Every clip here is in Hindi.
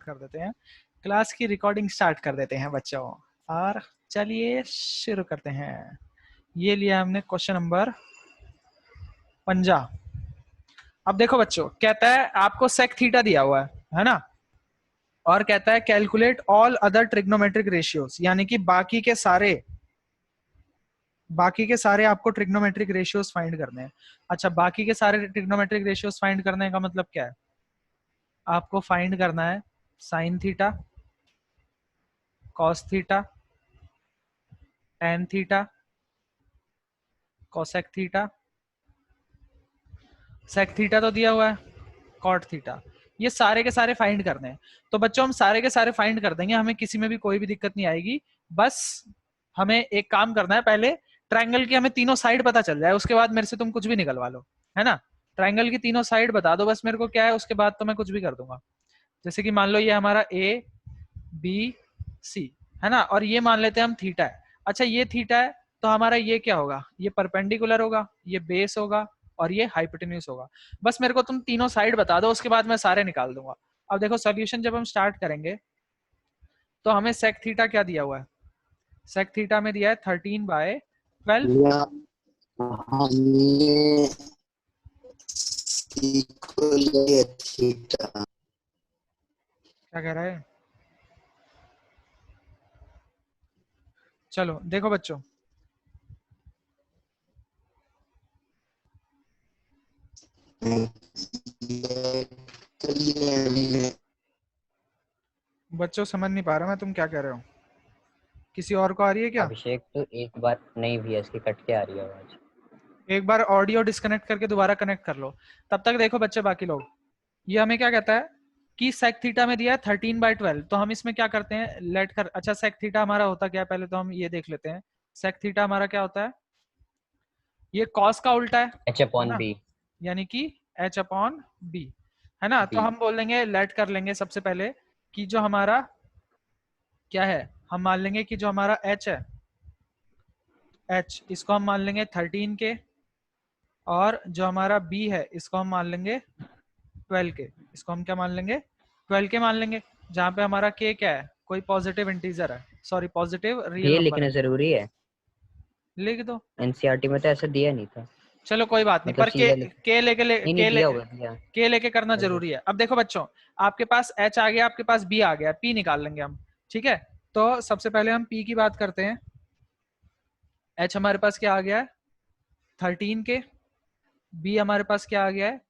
कर देते हैं, क्लास की रिकॉर्डिंग स्टार्ट कर देते हैं बच्चों। और चलिए शुरू करते हैं। ये लिया हमने क्वेश्चन नंबर 50। अब देखो बच्चों, कहता है आपको सेक थीटा दिया हुआ है ना, और कहता है calculate all other trigonometric ratios, यानी कि बाकी के सारे आपको ट्रिग्नोमेट्रिक रेशियोज फाइंड करने हैं। अच्छा, बाकी के सारे ट्रिग्नोमेट्रिक रेशियोज फाइंड करने का मतलब क्या है? आपको फाइंड करना है sine theta, cos theta, tan theta, cosec theta, sec theta तो दिया हुआ है, कॉट थीटा, ये सारे के सारे फाइंड करने हैं। तो बच्चों हम सारे के सारे फाइंड कर देंगे, हमें किसी में भी कोई भी दिक्कत नहीं आएगी। बस हमें एक काम करना है, पहले ट्रायंगल की हमें तीनों साइड पता चल जाए, उसके बाद मेरे से तुम कुछ भी निकलवा लो, है ना। ट्रायंगल की तीनों साइड बता दो बस मेरे को क्या है, उसके बाद तो मैं कुछ भी कर दूंगा। जैसे कि मान लो ये हमारा ए बी सी है ना, और ये मान लेते हैं हम थीटा है। अच्छा, ये थीटा है तो हमारा ये क्या होगा, ये परपेंडिकुलर होगा, ये बेस होगा, और ये हाइपोटेन्यूज होगा। बस मेरे को तुम तीनों साइड बता दो, उसके बाद मैं सारे निकाल दूंगा। अब देखो सॉल्यूशन जब हम स्टार्ट करेंगे तो हमें सेक थीटा क्या दिया हुआ है, सेक थीटा में दिया है 13/12। क्या कह रहा है? चलो देखो बच्चों, बच्चों समझ नहीं पा रहा मैं तुम क्या कह रहे हो। किसी और को आ रही है क्या? अभिषेक तो एक बार नहीं भी है, इसकी कट के आ रही है आवाज। एक बार ऑडियो डिस्कनेक्ट करके दोबारा कनेक्ट कर लो। तब तक देखो बच्चे बाकी लोग, ये हमें क्या कहता है कि सेक थीटा में दिया है 13/12। तो हम इसमें क्या करते हैं, लेट कर। अच्छा, सेक थीटा हमारा होता क्या है, पहले तो हम ये देख लेते हैं। सेक थीटा हमारा क्या होता है, ये कॉस का उल्टा एच है अपॉन ना, बी। यानी कि एच अपॉन बी, है ना। तो बी हम बोल देंगे, लेट कर लेंगे सबसे पहले कि जो हमारा क्या है, हम मान लेंगे कि जो हमारा एच है, एच इसको हम मान लेंगे 13 के, और जो हमारा बी है इसको हम मान लेंगे 12 के। इसको हम क्या मान लेंगे, 12 के मान लेंगे, जहां पे हमारा के क्या है, कोई पॉजिटिव इंटीजर है, सॉरी पॉजिटिव रियल ये नंबर लिखना है। जरूरी है? लिख दो, एनसीईआरटी में तो ऐसा दिया नहीं था। चलो कोई बात नहीं, मतलब पर सीधा लिख, के लेके नहीं नहीं दिया होगा, दिया। के लेके करना ओके। जरूरी है। अब देखो बच्चों, आपके पास एच आ गया, आपके पास बी आ गया, पी निकाल लेंगे हम, ठीक है। तो सबसे पहले हम पी की बात करते हैं। एच हमारे पास क्या आ गया है, 13 के, बी हमारे पास क्या आ गया है,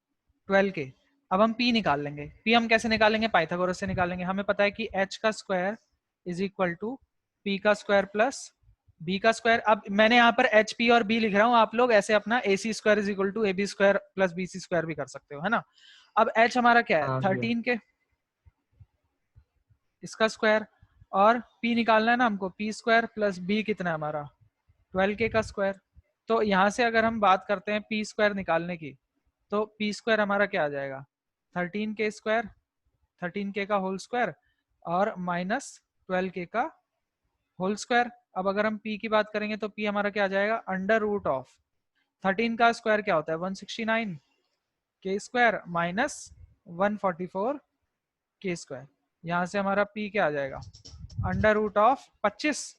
12 के। अब हम पी निकाल लेंगे। पी हम कैसे निकालेंगे, पाइथागोरस से निकालेंगे। हमें पता है कि एच का square is equal to P का स्क्वायर प्लस बी का स्क्वायर। अब मैंने यहाँ पर एच पी और बी लिख रहा हूँ, आप लोग ऐसे अपना A C square is equal to A B square plus B C square भी कर सकते हो, है ना। अब एच हमारा क्या है, हाँ भैया। 13 के, इसका स्क्वायर, और पी निकालना है ना हमको, पी स्क्वायर प्लस बी कितना है हमारा, 12 के का स्क्वायर। तो यहाँ से अगर हम बात करते हैं पी स्क्वायर निकालने की, तो पी स्क्वायर हमारा क्या आ जाएगा, 13 के स्क्वायर, 13 के का होल स्क्वायर, और माइनस 12 के का होल स्क्वायर। अब अगर हम पी की बात करेंगे तो पी हमारा क्या आ जाएगा, अंडर रूट ऑफ 13 का स्क्वायर क्या होता है, 169 के स्क्वायर माइनस 144 के स्क्वायर। यहां से हमारा पी क्या आ जाएगा, अंडर रूट ऑफ 25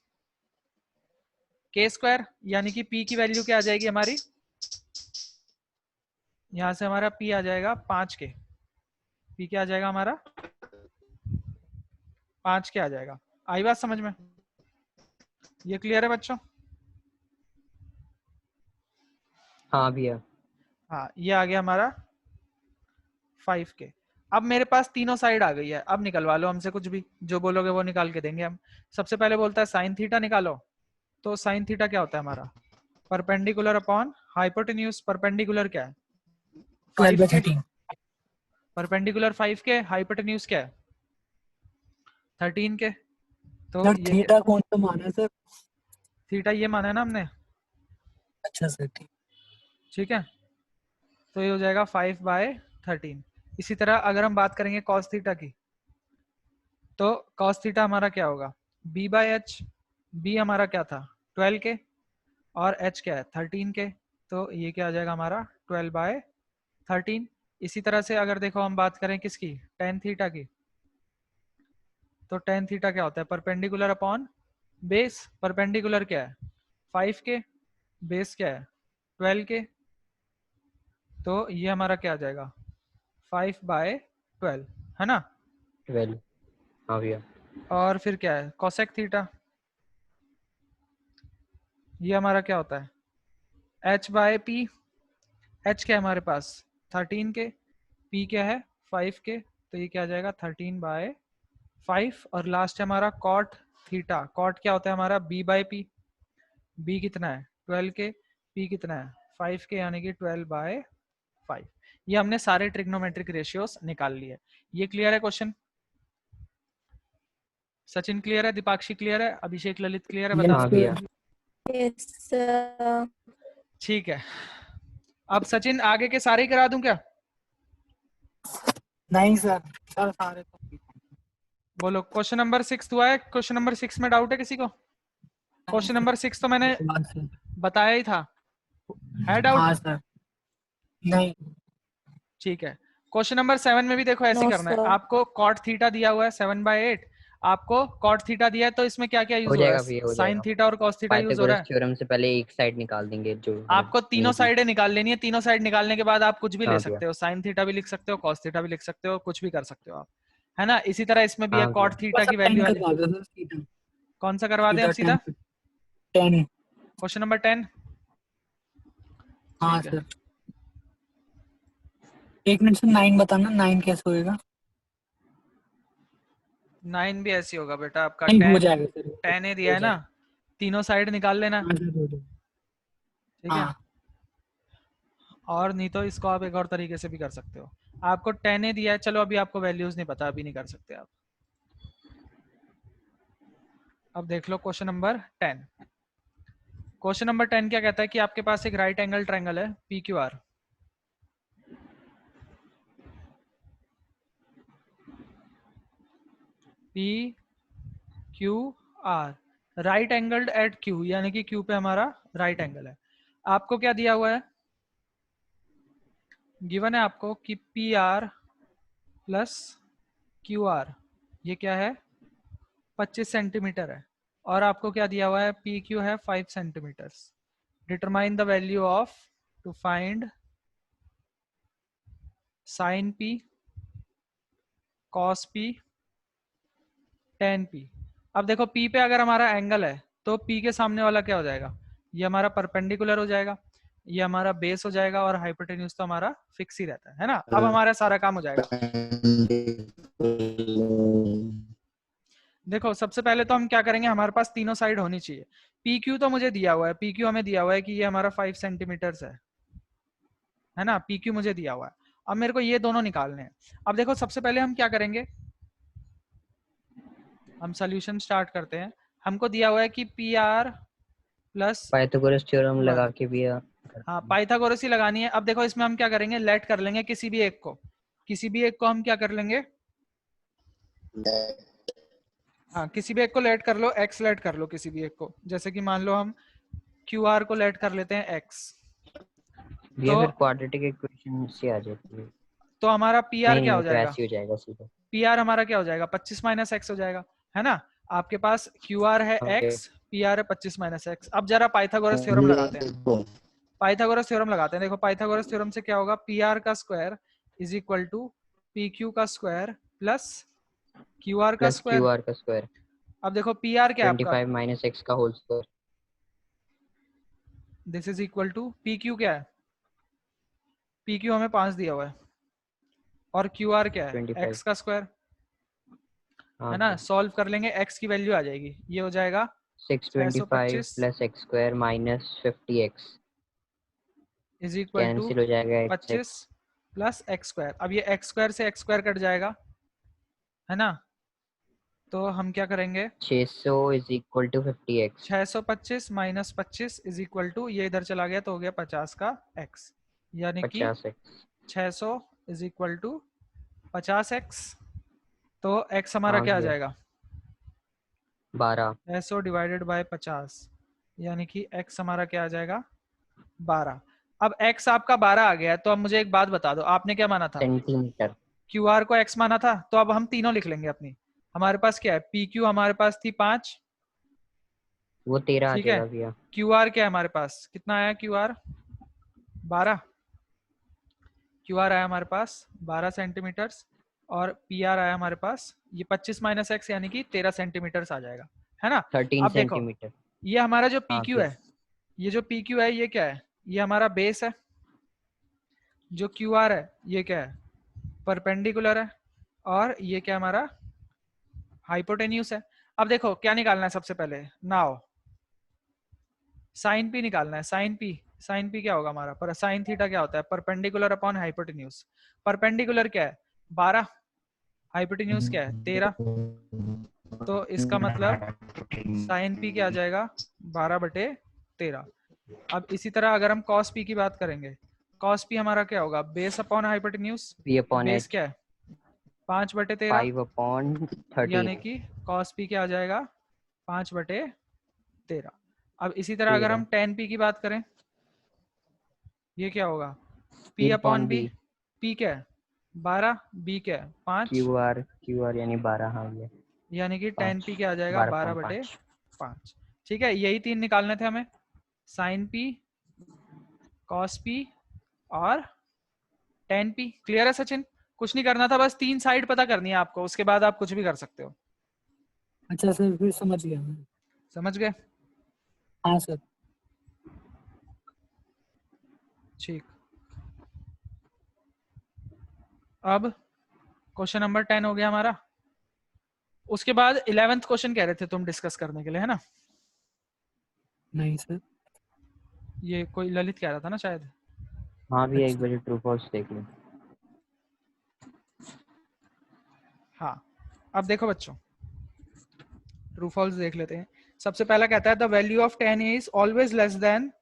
के स्क्वायर, यानी कि पी की वैल्यू क्या आ जाएगी हमारी, यहां से हमारा पी आ जाएगा 5 के। पी क्या आ जाएगा हमारा, 5 के आ जाएगा। आई बात समझ में, ये क्लियर है बच्चों? हाँ भैया। हाँ, ये आ गया हमारा 5 के। अब मेरे पास तीनों साइड आ गई है, अब निकलवा लो हमसे कुछ भी, जो बोलोगे वो निकाल के देंगे हम। सबसे पहले बोलता है साइन थीटा निकालो। तो साइन थीटा क्या होता है हमारा, परपेंडिकुलर अपॉन हाइपोटेन्यूज। परपेंडिकुलर क्या है, 5 के, 12/13। परपेंडिकुलर 5 के, हाइपोटेन्यूज क्या है, 13 के। तो सर ये क्या, थीटा कौन सा माना है सर? थीटा ये माना है ना हमने, अच्छा सर ठीक। ठीक है। तो ये हो जाएगा 5/13। इसी तरह अगर हम बात करेंगे कॉस थीटा की, तो कॉस थीटा हमारा क्या होगा, b/h। बी हमारा क्या था, 12 के, और h क्या है, 13 के। तो ये क्या आ जाएगा हमारा, 12/13। इसी तरह से अगर देखो हम बात करें किसकी, टेन थीटा की, तो टेन थीटा क्या होता है? Perpendicular upon base. परपेंडिकुलर क्या है? 5 के, बेस क्या है? 12 के। तो ये हमारा क्या आ जाएगा? 5/12, है ना? 12। हाँ भैया। और फिर क्या है? कोसेक थीटा, ये हमारा क्या होता है? h/p। h क्या है हमारे पास? 13 के। p क्या है? 5 के। तो ये क्या आ जाएगा? 13/5। और लास्ट है हमारा कॉट थीटा। कॉट क्या होता है हमारा? b/p। b कितना है? 12 के। p कितना है? 5 के, यानी कि 12/5। ये हमने सारे ट्रिग्नोमेट्रिक रेशियोज निकाल लिए। ये क्लियर है क्वेश्चन? सचिन क्लियर है? दीपाक्षी क्लियर है? अभिषेक, ललित क्लियर है? बता हाँ दो। भैया। Yes sir. ठीक है, अब सचिन आगे के सारे ही करा दूं क्या? नहीं सर, सर सारे तो ठीक हैं। बोलो, क्वेश्चन नंबर 6 हुआ है? क्वेश्चन नंबर 6 में डाउट है किसी को? क्वेश्चन नंबर 6 तो मैंने हाँ सर। बताया ही था। है डाउट? हाँ सर। नहीं। ठीक है, क्वेश्चन नंबर 7 में भी देखो ऐसे नो करना है। सर। आपको कॉट थीटा दिया हुआ है 7/8। आपको कॉट थीटा दिया है, तो इसमें क्या क्या यूज हो हो रहा जाएगा है? भैया, हो साइन जाएगा। थीटा और कॉस थीटा यूज हो रहा पाइथागोरस है। थ्योरम से पहले एक साइड निकाल देंगे जो आपको तीनों नहीं थी। साइडें निकाल लेनी है। तीनों साइड निकालने के बाद आप कुछ भी ले हाँ भैया। सकते हो। साइन थीटा भी लिख सकते हो, कॉस थीटा भी लिख सकते हो, कुछ भी कर सकते हो आप, है ना? इसी तरह इसमें भी है, हाँ कॉट भैया। थीटा बस की अब 10 वैल्यू आ जाए। करवा दो सर, सीधा कौन सा करवा दें अब सीधा सीधा? 10। Question number 10। हाँ ठीक है, सर। 1 मिनट से 9 बताना, 9 कैसे होएगा? 9 भी ऐसी होगा बेटा आपका। नहीं, हो 10, जाएगा सर, 10 ए हो दिया है ना, जाएगा। तीनों साइड निकाल लेना। हाँ सर, हो जाएगा। ठीक है, हाँ और नहीं तो इसको आप एक और तरीके से भी कर सकते हो। आपको 10 ए दिया है, चलो अभी आपको वैल्यूज नहीं पता, अभी नहीं कर सकते आप। अब देख लो क्वेश्चन नंबर 10। क्वेश्चन नंबर 10 क्या कहता है कि आपके पास एक राइट एंगल ट्रायंगल है P Q R. P Q R, right angled at Q, यानी कि क्यू पे हमारा राइट एंगल है। आपको क्या दिया हुआ है? गिवन है आपको कि P R plus Q are, ये क्या है? 25 सेंटीमीटर है। और आपको क्या दिया हुआ है? पी क्यू है 5 centimetre. Determine the value of, to find sine P, cos P, tan P. अब देखो पी पे अगर हमारा एंगल है तो पी के सामने वाला क्या हो जाएगा? ये हमारा परपेंडिकुलर हो जाएगा, ये हमारा बेस हो जाएगा, और हाइपोटेन्यूज तो हमारा फिक्स ही रहता है ना? अब हमारा सारा काम हो जाएगा। देखो सबसे पहले तो हम क्या करेंगे, हमारे पास तीनों साइड होनी चाहिए। पी क्यू तो मुझे दिया हुआ है, पी क्यू हमें दिया हुआ है कि ये हमारा 5 सेंटीमीटर है ना? पी क्यू मुझे दिया हुआ है। अब मेरे को ये दोनों निकालने हैं। अब देखो सबसे पहले हम क्या करेंगे, हम सोल्यूशन स्टार्ट करते हैं। हमको दिया हुआ है कि P R plus Pythagoras theorem 1, लगा के भी हाँ पाइथागोरस ही लगानी है। अब देखो इसमें हम क्या करेंगे, लेट कर लेंगे किसी भी एक को। किसी भी एक को हम क्या कर लेंगे? हाँ किसी भी एक को लेट कर लो, एक्स लेट कर लो किसी भी एक को। जैसे कि मान लो हम क्यू आर को लेट कर लेते हैं एक्स। भैया तो फिर क्वाड्रेटिक इक्वेशन से आ जाती है। तो हमारा पी आर नहीं क्या नहीं, हो वो तो जाएगा? ऐसे ही हो जाएगा सीधा। पी आर हमारा क्या हो जाएगा? 25 माइनस एक्स हो जाएगा, है ना? आपके पास क्यू आर है ओके। एक्स, पी आर है 25 माइनस एक्स। अब जरा पाइथागोरस थ्योरम लगाते हैं। पाइथागोरस थ्योरम लगाते हैं। देखो पाइथागोरस थ्योरम से क्या होगा? पी आर का square is equal to P Q का स्क्वायर प्लस क्यू आर का प्लस क्यू स्क्वायर। आर का स्क्वायर। अब देखो पी आर क्या है आपका? 25 माइनस एक्स का whole square. This is equal to P Q क्या है? पी क्यू हमें 5 दिया हुआ है, और क्यू आर क्या है? 25। एक्स का स्क्वायर, हाँ है ना? भैया। सॉल्व कर लेंगे, एक्स की वैल्यू आ जाएगी, ये हो जाएगा 625 625 plus X square minus 50x is equal to cancel हो जाएगा x 25 प्लस एक्स स्क्वायर। अब ये एक्स स्क्वायर से एक्स स्क्वायर कट जाएगा, है ना? तो हम क्या करेंगे, 600 is equal to 50x। 625 minus 25 is equal to, ये इधर चला गया तो हो गया 50 का x, यानी कि 50x। 600 is equal to 50x। तो x हमारा हाँ क्या आ भैया। जाएगा? 12। 600 डिवाइडेड बाय 50, यानी कि x हमारा क्या आ जाएगा? 12। अब x आपका 12 आ गया है, तो अब मुझे एक बात बता दो, आपने क्या माना था? सेंटीमीटर। क्यू आर को x माना था, तो अब हम तीनों लिख लेंगे अपनी। हमारे पास क्या है, पी क्यू हमारे पास थी 5, वो 13 आ ठीक है। जाएगा भैया। क्यू आर क्या है हमारे पास, कितना आया क्यू आर, 12, क्यू आर आया हमारे पास 12 सेंटीमीटर्स, और पी आर आया हमारे पास ये 25 माइनस एक्स यानी कि 13 सेंटीमीटर्स आ जाएगा, है ना। 13 अब देखो सेंटीमीटर। ये हमारा जो पी हाँ क्यू फिर है, ये जो पी क्यू है ये क्या है, ये हमारा बेस है, जो क्यू आर है ये क्या है, परपेंडिकुलर है, और ये क्या हमारा हाइपोटेन्यूस है। अब देखो क्या निकालना है सबसे पहले, नाउ साइन पी निकालना है, साइन पी क्या होगा हमारा, पर साइन थीटा क्या होता है, परपेंडिकुलर अपॉन हाइपोटेन्यूस। परपेंडिकुलर क्या है 12, हाइपोटेन्यूस क्या है 13, तो इसका मतलब साइन पी क्या आ जाएगा 12/13। अब इसी तरह अगर हम कॉस पी की बात करेंगे, कॉस पी हमारा क्या होगा, बेस अपॉन हाइपोटेन्यूस, P तो अपॉन बेस H क्या है 5/13, 5 अपॉन यानी 13। कि कॉस पी क्या आ जाएगा 5/13। अब इसी तरह अगर 13 हम टेन पी की बात करें, ये क्या होगा P P upon upon B, B। P क्या है 12, B क्या है 5, QR यानी 12। हाँ ये यानी कि टेन 5 पी क्या आ जाएगा 12.5। 12/5। ठीक है, यही 3 निकालने थे हमें, साइन पी, कॉस पी और टेन पी। क्लियर है सचिन, कुछ नहीं करना था, बस 3 साइड पता करनी है आपको, उसके बाद आप कुछ भी कर सकते हो। अच्छा सर फिर समझ गया मैं। समझ गए, हाँ सर। ठीक। अब क्वेश्चन नंबर 10 हो गया हमारा। उसके बाद 11th क्वेश्चन कह रहे थे तुम डिस्कस करने के लिए, है ना। नहीं सर। ये कोई ललित कह रहा था ना शायद। हाँ भैया एक अच्छा। बजे ट्रू फॉल्स देख लो। हाँ अब देखो बच्चों, ट्रू फॉल्स देख लेते हैं। सबसे पहला कहता है the value of 10 is always less than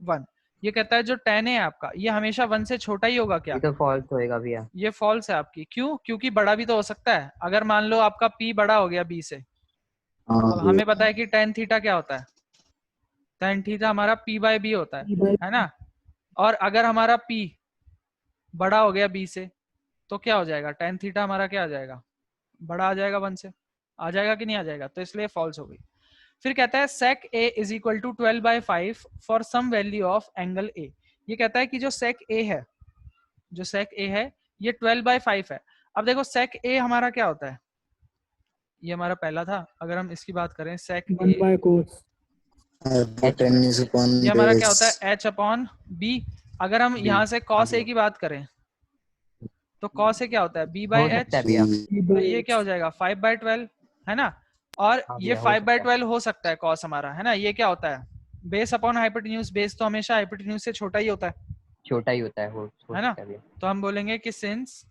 1। ये कहता है जो 10 है आपका ये हमेशा 1 से छोटा ही होगा क्या, ये तो फॉल्स होएगा भैया। ये फॉल्स है आपकी। क्यों, क्योंकि बड़ा भी तो हो सकता है। अगर मान लो आपका p बड़ा हो गया b से, अब हमें पता है कि tan थीटा क्या होता है, tan थीटा हमारा p/b होता है ना। और अगर हमारा p बड़ा हो गया b से, तो क्या हो जाएगा, tan थीटा हमारा क्या आ जाएगा, बड़ा आ जाएगा 1 से, आ जाएगा कि नहीं आ जाएगा, तो इसलिए फॉल्स हो गई। फिर कहता है sec a is equal to 12/5 for some value of angle a। ये कहता है कि जो sec a है, जो sec a है ये 12/5 है। अब देखो sec a हमारा क्या होता है, ये हमारा पहला था। अगर हम इसकी बात करें sec a, 1 बाय कोस। ये हमारा क्या होता है h अपॉन b। अगर हम B। यहाँ से हाँ cos a भैया की बात करें तो cos a क्या होता है b बाई हो सकता h, है भैया। तो ये क्या हो जाएगा 5/12, है ना। और हाँ ये भैया हो सकता है। 5/12 हो सकता है cos हमारा, है ना। ये क्या होता है बेस अपॉन हाइपोटेन्यूज, बेस तो हमेशा हाइपोटेन्यूज से छोटा ही होता छोटा ही होता है, हो है ना। सकता है भैया। तो हम बोलेंगे कि सिंस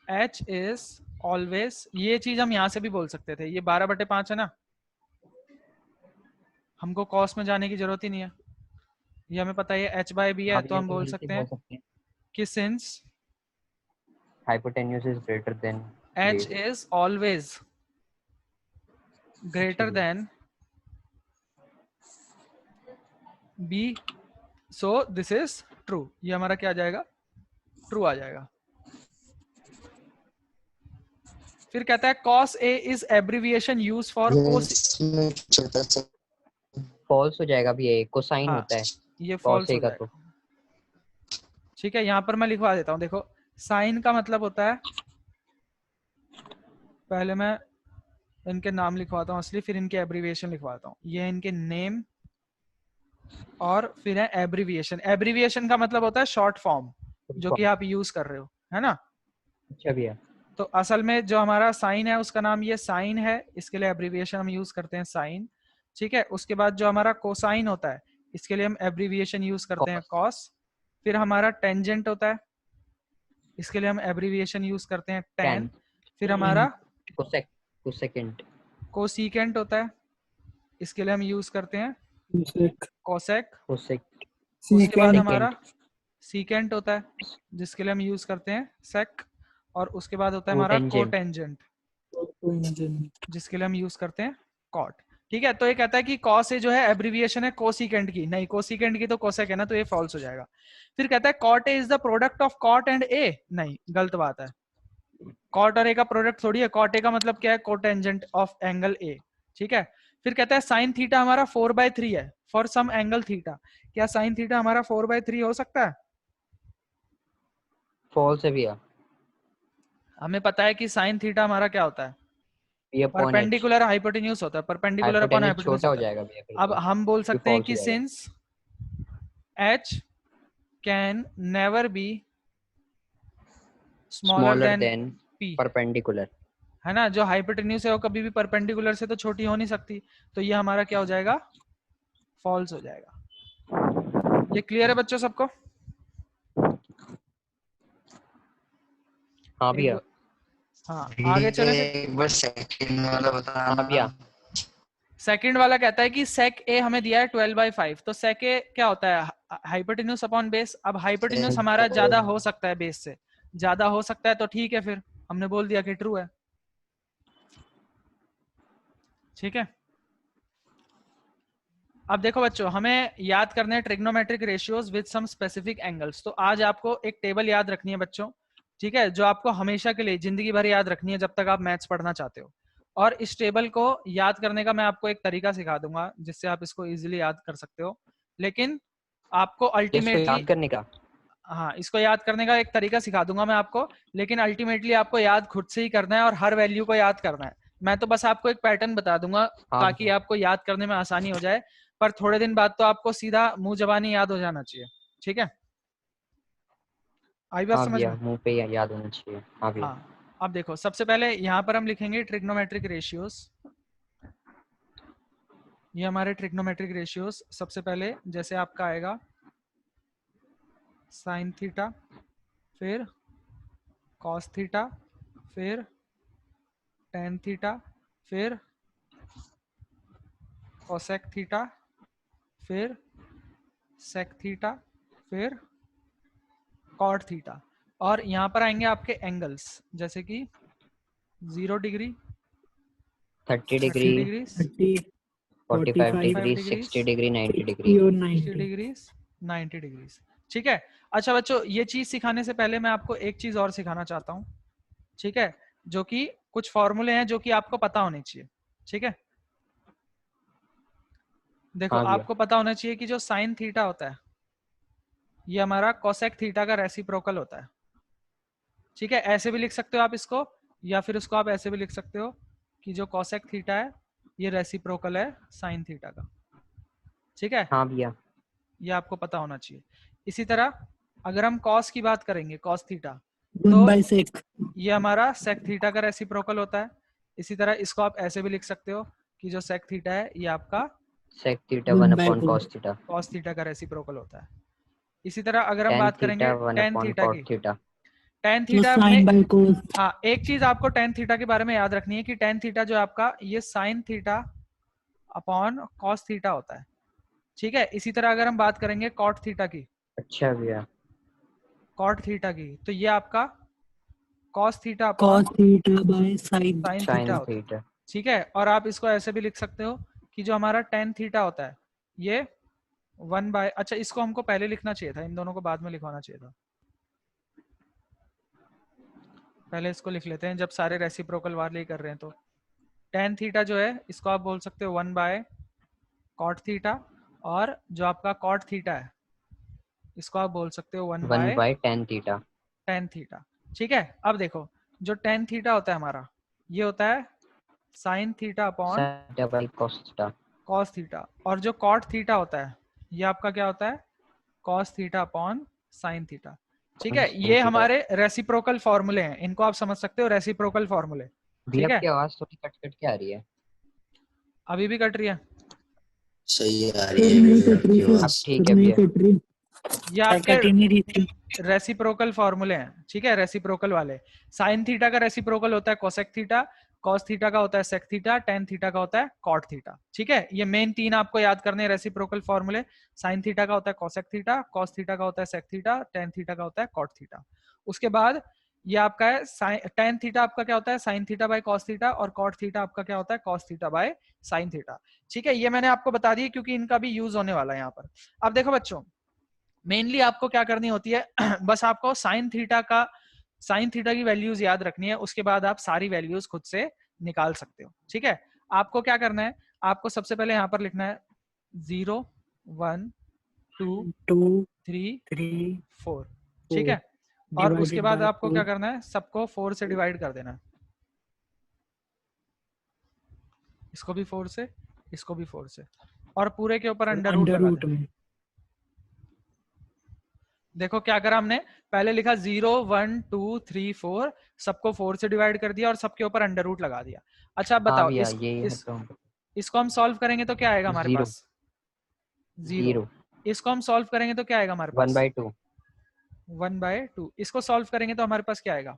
h इज ऑलवेज, ये चीज हम यहाँ से भी बोल सकते थे, ये 12/5 है ना, हमको cos में जाने की जरूरत ही नहीं है, ये हमें पता है h/b हाँ है। तो भैया हम तो बोल वहीं से सकते बोल हैं सकते हैं कि since hypotenuse is greater than h base. is always अच्छा greater भैया। than b, so this is true। ये हमारा क्या आ जाएगा, ट्रू आ जाएगा। फिर कहता है cos a is abbreviation used for cos, false हो जाएगा भैया, ये कोसाइन हाँ होता है ये cos फॉल्स हो a का तो। जाएगा। ठीक है, यहाँ पर मैं लिखवा देता हूँ, देखो साइन का मतलब होता है, पहले मैं इनके नाम लिखवाता हूँ असली, फिर इनके एब्रीविएशन लिखवाता हूँ। ये है इनके नेम और फिर है एब्रीविएशन। एब्रीविएशन का मतलब होता है शॉर्ट फॉर्म जो कि आप यूज कर रहे हो, है ना। अच्छा भैया। तो असल में जो हमारा साइन है उसका नाम ये साइन है, इसके लिए एब्रीविएशन हम यूज करते हैं साइन। ठीक है, उसके बाद जो हमारा कोसाइन होता है इसके लिए हम एब्रीविएशन यूज करते हैं cos। कॉस। फिर हमारा टेंजेंट होता है, इसके लिए हम एब्रीविएशन यूज करते हैं टेन। tan। फिर हमारा कोसेकेंट। कोसिकेंट होता है, इसके लिए हम यूज करते हैं कोसेक। कोसेक। कोसेक। उसके बाद सीकेंड। हमारा सीकेंट होता है जिसके लिए हम यूज करते हैं सेक। और उसके बाद होता है हमारा कोटेंजेंट। Cotangent cotangent. जिसके लिए हम यूज करते हैं कॉट। ठीक है, तो ये कहता है कि कॉस ए जो है एब्रीविएशन है कोसिकेंट की, नहीं कोसिकेंट की तो कोसेक है ना, तो ये फॉल्स हो जाएगा। फिर कहता है cot A is the product of cot and A, नहीं गलत बात है, कॉट और ए का प्रोडक्ट थोड़ी है, कॉट ए का मतलब क्या है, कोटेंजेंट ऑफ एंगल ए, ठीक है। फिर कहता है साइन थीटा हमारा 4/3 है फॉर सम एंगल थीटा। क्या साइन थीटा हमारा 4/3 हो सकता है? फॉल्स है भैया, हमें पता है कि साइन थीटा हमारा क्या होता है, ये अपॉन एच, परपेंडिकुलर हाइपोटेन्यूज होता है, परपेंडिकुलर अपॉन हाइपोटेन्यूज हाइपोटेन्यूज छोटा हो होता है। जाएगा भैया फिर अब तो, हम बोल ये सकते हैं false कि हो जाएगा। Since h can never be smaller smaller than than p, perpendicular, है ना। जो हाइपोटेन्यूज है वो कभी भी परपेंडिकुलर से तो छोटी हो नहीं सकती, तो ये हमारा क्या हो जाएगा, फॉल्स हो जाएगा। ये क्लियर है बच्चों सबको? हाँ एक भैया, हाँ आगे चले फिर। एक बार सेकंड वाला हाँ बताना। भैया, सेकंड वाला कहता है कि sec a हमें दिया है 12/5, तो sec a क्या होता है, हाइपोटेन्यूज अपॉन बेस। अब हाइपोटेन्यूज हमारा ज्यादा हो सकता है बेस से, ज्यादा हो सकता है तो ठीक है, फिर हमने बोल दिया कि ट्रू है, ठीक है। अब देखो बच्चों, हमें याद करने हैं trigonometric ratios with some specific angles. तो आज आपको एक टेबल याद रखनी है बच्चों, ठीक है, जो आपको हमेशा के लिए जिंदगी भर याद रखनी है जब तक आप मैथ्स पढ़ना चाहते हो। और इस टेबल को याद करने का मैं आपको एक तरीका सिखा दूंगा जिससे आप इसको इजीली याद कर सकते हो, लेकिन आपको इसको अल्टीमेटली, याद करने का, हाँ इसको याद करने का एक तरीका सिखा दूंगा मैं आपको, लेकिन अल्टीमेटली आपको याद खुद से ही करना है और हर वैल्यू को याद करना है। मैं तो बस आपको एक पैटर्न बता दूंगा हाँ ताकि भैया, आपको याद करने में आसानी हो जाए, पर थोड़े दिन बाद तो आपको सीधा मुंह जबानी याद हो जाना चाहिए, ठीक है। आई बात हाँ समझ भैया, में? मुंह पे याद होना चाहिए। हाँ भैया, हाँ अब देखो, सबसे पहले यहाँ पर हम लिखेंगे ट्रिग्नोमेट्रिक रेशियोज। ये हमारे ट्रिग्नोमेट्रिक रेशियोज, सबसे पहले जैसे आपका आएगा साइन थीटा, फिर कॉस थीटा, फिर टेन थीटा, फिर कोसेक थीटा, फिर सेक थीटा, फिर कॉट थीटा। और यहाँ पर आएंगे आपके एंगल्स, जैसे कि 0 degree, 30 30 degree, 30, degree, 45 45 degree, degrees, 60 degree, 90 60 degree. और 60 90। डिग्रीज, 90 डिग्रीज, ठीक है। अच्छा बच्चों, ये चीज सिखाने से पहले मैं आपको एक चीज और सिखाना चाहता हूँ, ठीक है, जो कि कुछ फॉर्मूले हैं जो कि आपको पता होने चाहिए, ठीक है। देखो हाँ भैया, आपको पता होना चाहिए कि जो साइन थीटा होता है ये हमारा कोसेक थीटा का रेसिप्रोकल होता है, ठीक है। ऐसे भी लिख सकते हो आप इसको, या फिर उसको आप ऐसे भी लिख सकते हो कि जो कोसेक थीटा है ये रेसिप्रोकल है साइन थीटा का, ठीक है। हाँ भैया, ये आपको पता होना चाहिए। इसी तरह अगर हम कॉस की बात करेंगे, कॉस थीटा, 1 तो by sec। ये हमारा सेक थीटा का रेसिप्रोकल होता है। इसी तरह इसको आप ऐसे भी लिख सकते हो कि जो सेक थीटा है ये आपका sec theta 1 1 by upon 4। cos theta, cos theta का रेसिप्रोकल होता है। इसी तरह अगर हम tan बात थीटा करेंगे 1 टेन अपॉन थीटा cot की, थीटा, टेन तो थीटा sin में, by cos। हाँ एक चीज आपको टेन थीटा के बारे में याद रखनी है कि टेन थीटा जो आपका ये sine theta upon cos theta होता है, ठीक है। इसी तरह अगर हम बात करेंगे कॉट थीटा की, अच्छा भैया, कॉट थीटा की, तो ये आपका cos theta upon cos theta by sin। Sine theta sin होता है, थीटा, ठीक है। और आप इसको ऐसे भी लिख सकते हो कि जो हमारा टेन थीटा होता है ये 1/, अच्छा इसको हमको पहले लिखना चाहिए था, इन दोनों को बाद में लिखवाना चाहिए था। पहले इसको लिख लेते हैं जब सारे रेसिप्रोकल वाले ही कर रहे हैं। तो टेन थीटा जो है इसको आप बोल सकते हो 1/कॉट थीटा, और जो आपका कॉट थीटा है इसको आप बोल सकते हो 1 1/टेन by tan थीटा, थीटा, ठीक है। अब देखो जो टेन थीटा होता है हमारा ये होता है sine theta upon sin theta by cos theta, cos theta, और जो कॉट थीटा होता है ये आपका क्या होता है, cos theta upon sine theta, ठीक है। sin ये थीटा। हमारे रेसिप्रोकल फॉर्मूले हैं, इनको आप समझ सकते हो रेसिप्रोकल फॉर्मूले, भैया ठीक है। आपकी आवाज थोड़ी कट कट के आ रही है, अभी भी कट रही है? सही आ सर रही है नहीं भैया कट रही आपकी सर, अब आवाज। ठीक सर है नहीं भैया। कट रही। ये आपके कट ही नहीं रही थी। रेसिप्रोकल फॉर्मूले हैं, ठीक है, रेसिप्रोकल वाले। साइन थीटा का रेसिप्रोकल होता है कोसेक थीटा, कॉस थीटा का होता है सेक थीटा, टेन थीटा का होता है कॉट थीटा, ठीक है। ये मेन तीन आपको याद करने हैं रेसिप्रोकल फॉर्मूले। साइन थीटा का होता है कोसेक थीटा, कॉस थीटा का होता है सेक थीटा, टेन थीटा का होता है कॉट थीटा। उसके बाद ये आपका है टेन थीटा आपका क्या होता है, sine theta by cos theta, और कॉट थीटा आपका क्या होता है, cos theta by sine theta, ठीक है। ये मैंने आपको बता दिया क्योंकि इनका भी यूज होने वाला है यहाँ पर। अब देखो बच्चों, मेनली आपको क्या करनी होती है बस आपको साइन थीटा का साइन थीटा की वैल्यूज याद रखनी है, उसके बाद आप सारी वैल्यूज खुद से निकाल सकते हो। ठीक है, आपको क्या करना है, आपको सबसे पहले यहाँ पर लिखना है 0 1 2 2 3 3 4। ठीक है, और उसके divided बाद by आपको क्या 4. करना है, सबको 4 से डिवाइड कर देना है, इसको भी 4 से, इसको भी 4 से, और पूरे के ऊपर अंडर रूट अंडर लगा रूट देना। में देखो क्या करा हमने, पहले लिखा 0 1 2 3 4, सबको 4 से डिवाइड कर दिया और सबके ऊपर अंडर रूट लगा दिया। अच्छा अब हाँ बताओ भैया ये है इस तो इसको हम सॉल्व करेंगे तो क्या आएगा हमारे 0 पास, 0। 0 इसको हम सॉल्व करेंगे तो क्या आएगा हमारे 1 पास, by 2 1/2। इसको सॉल्व करेंगे तो हमारे पास क्या आएगा,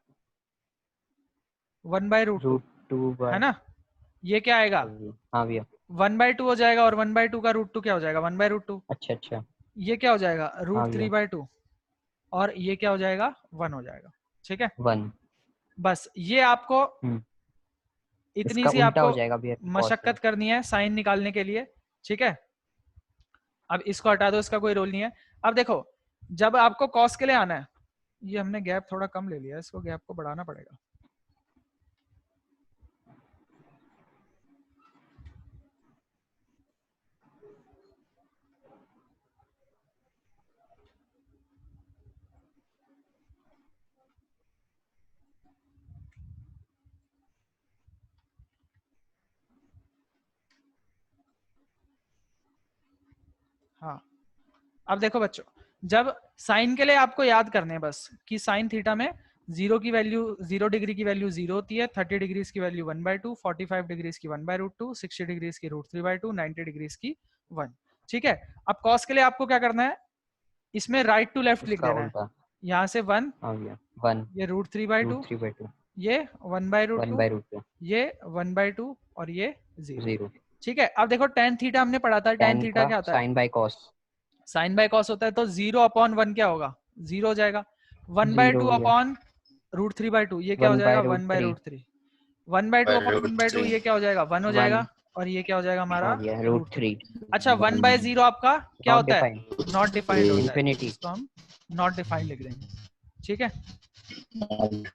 1/√2, रूट 2 by है ना। ये क्या आएगा, हाँ भैया 1/2 हो जाएगा, और 1/2 का √2 क्या हो जाएगा, 1/√2। अच्छा अच्छा ये क्या हो जाएगा, हाँ भैया √3/2, और ये क्या हो जाएगा, 1 हो जाएगा। ठीक है, 1 बस ये आपको इतनी इसका सी उल्टा आपको हो जाएगा भैया cos मशक्कत का। करनी है साइन निकालने के लिए। ठीक है, अब इसको हटा दो, इसका कोई रोल नहीं है। अब देखो जब आपको कॉस के लिए आना है, ये हमने गैप थोड़ा कम ले लिया, इसको गैप को बढ़ाना पड़ेगा। हाँ, अब देखो बच्चों, जब साइन के लिए आपको याद करने हैं बस कि साइन थीटा में 0 की वैल्यू 0 डिग्री की वैल्यू 0 होती है, 30 डिग्री की वैल्यू 1/2, 45 डिग्री की 1/√2, 60 डिग्री की √3/2, 90 डिग्री की 1। ठीक है, अब कॉस के लिए आपको क्या करना है, इसमें राइट टू लेफ्ट लिख इसका देना है, उल्टा यहाँ से 1, हाँ भैया 1 ये √3/2, रूट 3/2 ये 1/√2, 1/√2 ये 1/2, और ये 0। 0 ठीक है, अब देखो tan थीटा हमने पढ़ा था, tan 10 थीटा का क्या होता है, sin by cos sine by cos होता है, तो 0/1 क्या होगा, 0 हो जाएगा। 0 1/2 भैया अपॉन √3/2 ये क्या हो जाएगा, 1/√3। 1/2 अपॉन 1/2 ये क्या हो जाएगा, 1 हो 1 जाएगा, और ये क्या हो जाएगा हमारा हाँ भैया √3। √3 अच्छा 1/0 आपका क्या नॉट होता है, डिफाइंड नॉट डिफाइंड होता है, तो इंफिनिटी इसको हम नॉट डिफाइंड लिख देंगे। ठीक है, अब ठीक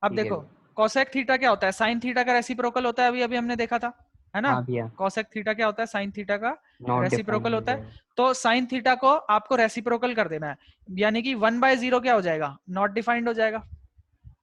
है देखो भैया कोसेक थीटा क्या होता है, साइन थीटा का रेसिप्रोकल होता है, अभी अभी हमने देखा था, है ना। हाँ भैया कोसेक थीटा क्या होता है, साइन थीटा का नॉट रेसिप्रोकल डिफाइंड होता है। तो साइन थीटा को आपको रेसिप्रोकल कर देना है, यानी कि 1/0 क्या हो जाएगा, नॉट डिफाइंड हो जाएगा।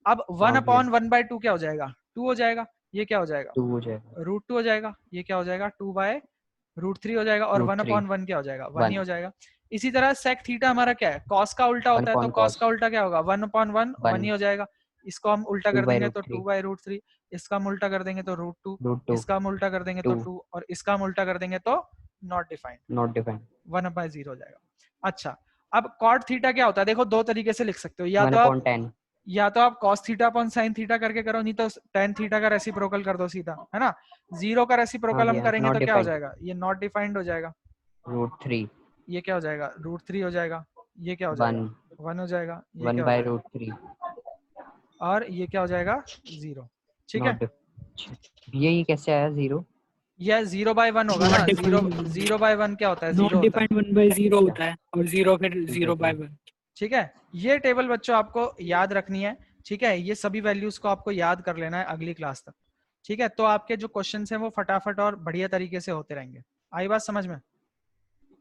अब 1 हाँ भैया अपॉन 1/2 क्या हो जाएगा, 2 हो जाएगा। ये क्या हो जाएगा, 2 हो जाएगा √2 हो जाएगा। ये क्या हो जाएगा, 2/√3 हो जाएगा, और 1 √3 अपॉन 1 क्या हो जाएगा, 1 ही 1 हो जाएगा। इसी तरह सेक थीटा हमारा क्या है, कॉस का उल्टा 1 होता है, तो upon कॉस cos का उल्टा क्या होगा, 1 अपॉन 1 1 ही 1 हो जाएगा। इसको हम उल्टा 2 कर by देंगे तो √3 2/√3, इसका हम उल्टा कर देंगे तो √2, √2 इसका हम उल्टा कर देंगे तो 2 2, और इसका हम उल्टा कर देंगे तो नॉट डिफाइंड, नॉट डिफाइंड 1/0 हो जाएगा। अच्छा, अब कॉट थीटा क्या होता है, देखो दो तरीके से लिख सकते हो, 1 upon 10 या तो आप cos theta upon sin theta करके करो, नहीं तो tan थीटा का रेसिप्रोकल कर दो सीधा, है ना। 0 का हाँ रेसिप्रोकल हम भैया करेंगे नॉट तो क्या हो डिफाइंड जाएगा, ये नॉट डिफाइंड हो जाएगा। √3 ये क्या हो जाएगा, √3 हो जाएगा। ये क्या हो 1 जाएगा, 1 हो जाएगा। ये 1 क्या हो by जाएगा, √3 और ये क्या हो जाएगा, 0। ठीक है, नॉट भैया ये कैसे आया 0 यह 0/1 होगा ना, नॉट 0 डिफाइंड 0/1 क्या होता है, नॉट 0 होता है। डिफाइंड 1/0 अच्छा होता है, और 0 फिर ठीक है 0/1। ठीक है, ये टेबल बच्चों आपको याद रखनी है। ठीक है, ये सभी वैल्यूज को आपको याद कर लेना है अगली क्लास तक। ठीक है, तो आपके जो क्वेश्चन हैं वो फटाफट और बढ़िया तरीके से होते रहेंगे। आई बात समझ में,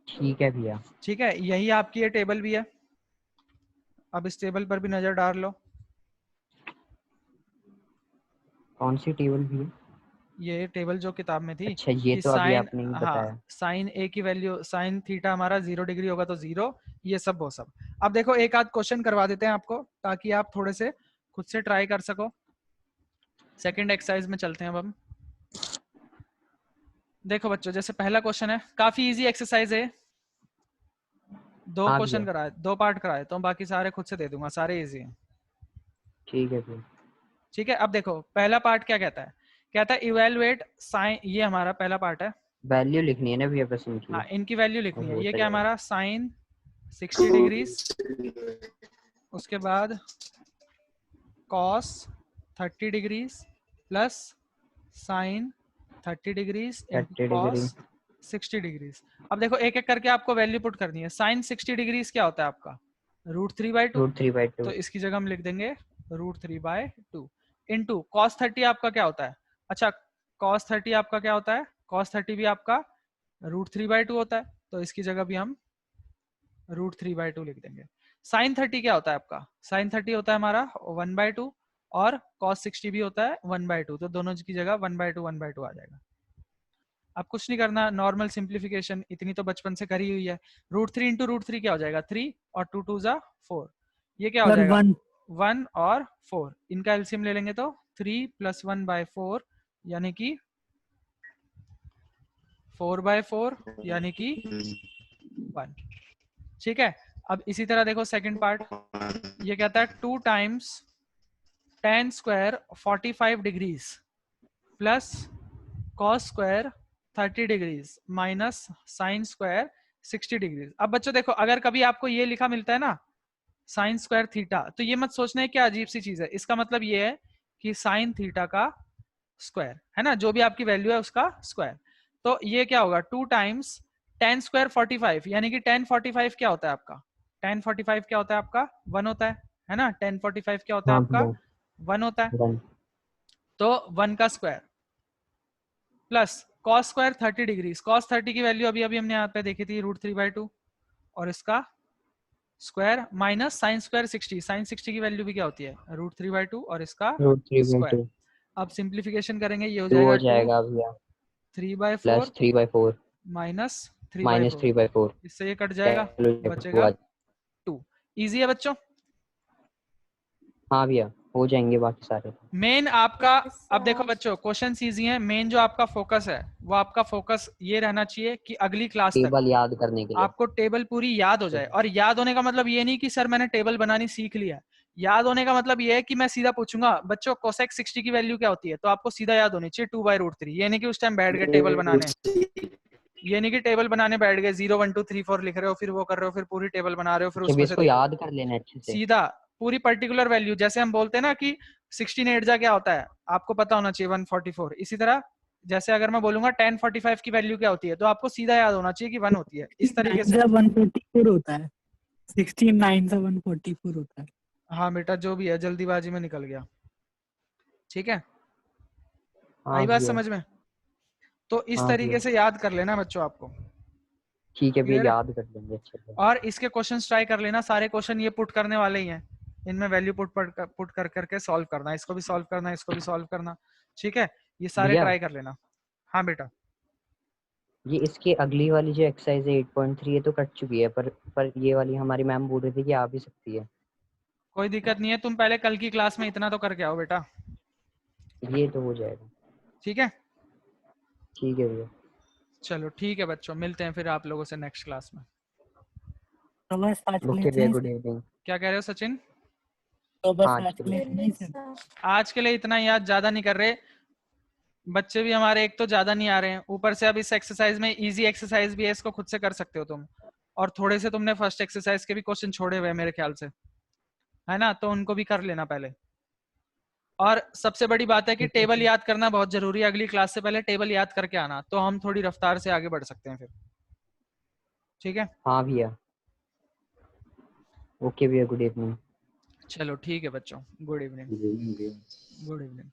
ठीक है भैया ठीक है। यही आपकी ये टेबल भी है, अब इस टेबल पर भी नजर डाल लो। कौन सी टेबल भैया ये टेबल जो किताब में थी अच्छा ये कि तो अभी साइन, आपने ही हाँ बताया साइन ए की वैल्यू, साइन थीटा हमारा 0 डिग्री होगा तो 0, ये सब वो सब। अब देखो एक आध क्वेश्चन करवा देते हैं आपको, ताकि आप थोड़े से खुद से ट्राई कर सको। सेकंड एक्सरसाइज में चलते हैं अब हम। देखो बच्चों, जैसे पहला क्वेश्चन है, काफी इजी एक्सरसाइज है। दो हाँ क्वेश्चन भैया कराए, 2 पार्ट कराए, तो बाकी सारे खुद से दे दूंगा, सारे इजी हैं। ठीक है भैया ठीक है, अब देखो पहला पार्ट क्या कहता है, कहता है इवेलुएट साइन, ये हमारा पहला पार्ट है। वैल्यू लिखनी है ना भैया बस इनकी हाँ, इनकी वैल्यू लिखनी है। वो ये तो क्या जाएगा हमारा साइन 60 डिग्रीज, उसके बाद cos 30 degrees plus sign 30 degrees into 30 degree cos 60 degrees. अब देखो एक एक करके आपको वैल्यू पुट करनी है। साइन 60 डिग्रीज क्या होता है आपका, √3/2, तो √3/2 इसकी जगह हम लिख देंगे √3/2 इनटू cos 30 आपका क्या होता है? अच्छा cos 30 आपका क्या होता है? cos 30 भी आपका √3/2 होता है, तो इसकी जगह भी हम √3/2 लिख देंगे। sin 30 क्या होता है आपका? sin 30 होता है हमारा 1/2 और cos 60 भी होता है 1/2, तो दोनों की जगह 1/2 आ जाएगा। अब कुछ नहीं करना, नॉर्मल सिंप्लीफिकेशन इतनी तो बचपन से करी हुई है। √3 इंटू √3 क्या हो जाएगा? 3 और 2 2 जा 4, ये क्या हो सर जाएगा? 1 1 और 4, इनका एलसीएम ले लेंगे तो 3 + 1/4 यानी कि 4/4 यानी कि 1। ठीक है, अब इसी तरह देखो सेकंड पार्ट, ये कहता है 2 times tan square 45 degrees plus cos square 30 degrees minus sin square 60 degrees. अब बच्चों देखो, अगर कभी आपको ये लिखा मिलता है ना sin स्क्वायर थीटा, तो ये मत सोचना है क्या अजीब सी चीज है, इसका मतलब ये है कि sin थीटा का स्क्वायर है ना, जो भी आपकी वैल्यू है उसका स्क्वायर। तो ये क्या होगा? 2 टाइम्स tan स्क्वायर 45 यानी कि tan 45 क्या होता है आपका? tan 45 क्या होता है आपका? 1 होता है ना? tan 45 क्या होता है हाँ आपका? भैया 1 होता है, 1 तो 1 का square plus cos square 30 degree, cos 30 की वैल्यू अभी अभी हमने यहाँ पे देखी थी √3/2 और इसका square minus sin square 60, sin 60 की वैल्यू भी क्या होती है? √3/2 और इसका स्क्वायर। √3/2 अब सिंप्लीफिकेशन करेंगे, ये हो 2 जाएगा हो 2 जाएगा भैया 3/4 प्लस 3/4 माइनस माइनस 3/4, 3/4 इससे ये कट जाएगा, बचेगा 2। इजी है बच्चों? हाँ भैया हो जाएंगे बाकी सारे। मेन आपका, Yes, अब देखो sir. बच्चों क्वेश्चन इजी है, मेन जो आपका फोकस है वो आपका फोकस ये रहना चाहिए कि अगली क्लास तक टेबल याद करने के लिए। आपको टेबल पूरी याद हो जाए। और याद होने का मतलब ये नहीं कि सर मैंने टेबल बनानी सीख लिया, याद होने का मतलब ये है कि मैं सीधा पूछूंगा बच्चों कोसेक 60 की वैल्यू क्या होती है, तो आपको सीधा याद होनी चाहिए 2/√3। ये नहीं कि उस टाइम बैठ गए टेबल बनाने, ये नहीं कि टेबल बनाने बैठ गए 0 1 2 3 4 लिख रहे हो, फिर वो कर रहे हो, फिर पूरी टेबल बना रहे हो, फिर अच्छा उसमें भी से इसको देखो याद कर लेना अच्छे से। सीधा पूरी पर्टिकुलर वैल्यू। जैसे हम बोलते हैं ना कि 16 8 जा क्या होता है, आपको पता होना चाहिए 144। इसी तरह जैसे अगर मैं बोलूंगा tan 45 की वैल्यू क्या होती है, तो आपको सीधा याद होना चाहिए कि 1 होती है, इस तरीके 9 से। से 144 होता है, 69 से 144 होता है। हाँ बेटा जो भी है जल्दीबाजी में निकल गया, ठीक है, हाँ आई बात भैया समझ में? तो इस हाँ भैया तरीके से याद कर लेना बच्चों आपको, ठीक है भैया क्लियर है? याद कर लेंगे अच्छे से। और इसके क्वेश्चंस ट्राई कर लेना, सारे क्वेश्चन ये पुट करने वाले ही हैं, इनमें वैल्यू पुट कर करके सॉल्व करना, इसको भी सॉल्व करना, इसको भी सॉल्व करना, ठीक है, ये सारे भैया ट्राई कर लेना। हाँ बेटा ये इसके अगली वाली जो एक्सरसाइज है 8.3 ये तो कट चुकी है, पर ये वाली हमारी मैम बोल रही थी कि आ भी सकती है। कोई दिक्कत नहीं है, तुम पहले कल की क्लास में इतना तो करके आओ बेटा, ये तो हो जाएगा। ठीक है? ठीक है भैया चलो ठीक है बच्चों, मिलते हैं फिर आप लोगों से नेक्स्ट क्लास में। तो बस आज के लिए ओके भैया इतना गुड ही। इवनिंग। क्या कह रहे हो सचिन? तो बस आज आज के के लिए लिए इतना ही Yes, सर। sir. आज के लिए इतना ही, आज ज्यादा नहीं कर रहे, बच्चे भी हमारे एक तो ज्यादा नहीं आ रहे हैं, ऊपर से अब इस एक्सरसाइज में इजी एक्सरसाइज भी है, इसको खुद से कर सकते हो तुम, और थोड़े से तुमने फर्स्ट एक्सरसाइज के भी क्वेश्चन छोड़े हुए हैं मेरे ख्याल से, है ना, तो उनको भी कर लेना पहले। और सबसे बड़ी बात है कि ठीक है टेबल सर। याद करना बहुत जरूरी है, अगली क्लास से पहले टेबल याद करके आना, तो हम थोड़ी रफ्तार से आगे बढ़ सकते हैं फिर, ठीक है? हाँ भैया ओके भैया गुड इवनिंग। चलो ठीक है बच्चों, गुड इवनिंग, गुड इवनिंग।